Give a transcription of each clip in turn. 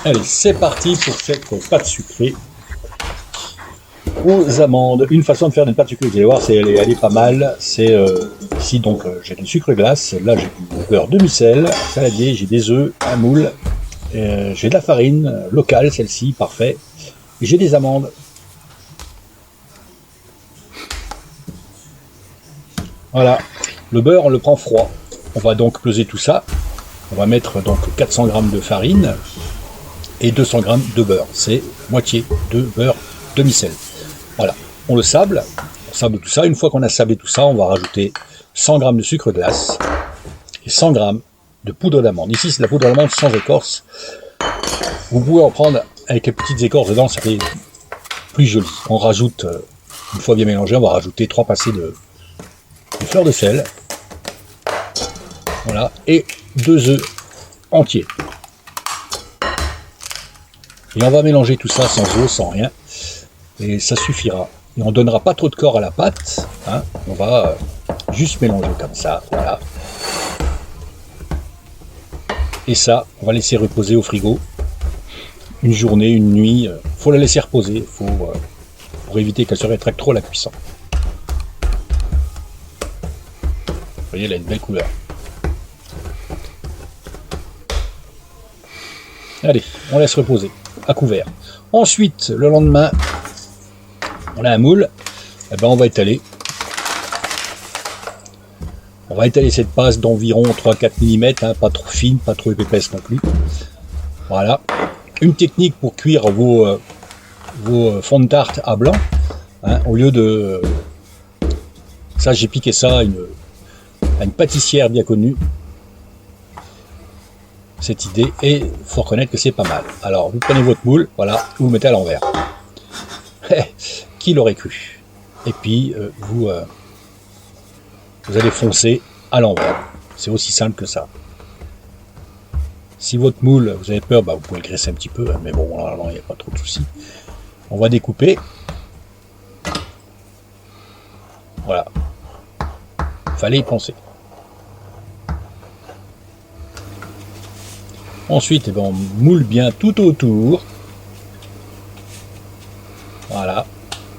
Allez, c'est parti pour cette pâte sucrée aux amandes. Une façon de faire une pâte sucrée, vous allez voir, elle est pas mal. C'est ici donc j'ai du sucre glace, là j'ai du beurre demi-sel, saladier, j'ai des œufs, un moule, j'ai de la farine locale, celle-ci, parfait. Et j'ai des amandes. Voilà, le beurre on le prend froid. On va donc peser tout ça. On va mettre donc 400 g de farine et 200 g de beurre. C'est moitié de beurre demi-sel. Voilà, on le sable, on sable tout ça. Une fois qu'on a sablé tout ça, on va rajouter 100 g de sucre glace et 100 g de poudre d'amande. Ici, c'est de la poudre d'amande sans écorce. Vous pouvez en prendre avec les petites écorces dedans, ça fait plus joli. On rajoute, une fois bien mélangé, on va rajouter 3 pincées de fleur de sel. Voilà, et 2 œufs entiers. Et on va mélanger tout ça sans eau, sans rien. Et ça suffira. Et on ne donnera pas trop de corps à la pâte. Hein. On va juste mélanger comme ça. Voilà. Et ça, on va laisser reposer au frigo. Une journée, une nuit. Il faut la laisser reposer. Pour éviter qu'elle se rétracte trop la cuisson. Vous voyez, elle a une belle couleur. Allez, on laisse reposer, à couvert. Ensuite, le lendemain, on a un moule, et ben on va étaler. On va étaler cette pâte d'environ 3-4 mm, hein, pas trop fine, pas trop épaisse non plus. Voilà. Une technique pour cuire vos fonds de tarte à blanc, hein, au lieu de... Ça, j'ai piqué ça à une pâtissière bien connue. Cette idée, et il faut reconnaître que c'est pas mal. Alors vous prenez votre moule, voilà, vous le mettez à l'envers. Qui l'aurait cru? Et puis vous allez foncer à l'envers. C'est aussi simple que ça. Si votre moule, vous avez peur, vous pouvez le graisser un petit peu, mais bon, là, il n'y a pas trop de soucis. On va découper. Voilà. Fallait y penser. Ensuite, on moule bien tout autour. Voilà,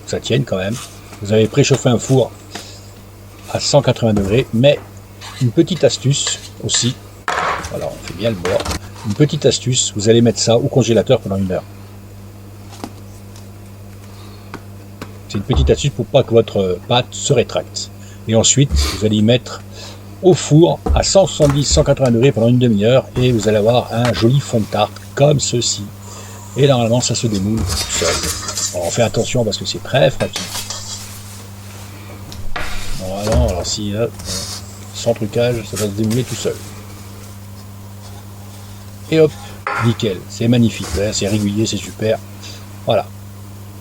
que ça tienne quand même. Vous avez préchauffé un four à 180 degrés, mais une petite astuce aussi. Voilà, on fait bien le bord. Une petite astuce, vous allez mettre ça au congélateur pendant 1 heure. C'est une petite astuce pour pas que votre pâte se rétracte. Et ensuite, vous allez y mettre au four à 170-180 degrés pendant une demi-heure et vous allez avoir un joli fond de tarte comme ceci. Et normalement ça se démoule tout seul. Alors, on fait attention parce que c'est très fragile. Voilà, alors si sans trucage, ça va se démouler tout seul. Et hop, nickel, c'est magnifique, c'est régulier, c'est super. Voilà,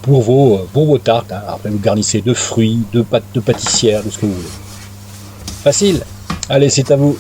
pour vos tartes, hein. Après vous garnissez de fruits, de pâtes de pâtissière, de ce que vous voulez. Facile. Allez, c'est à vous.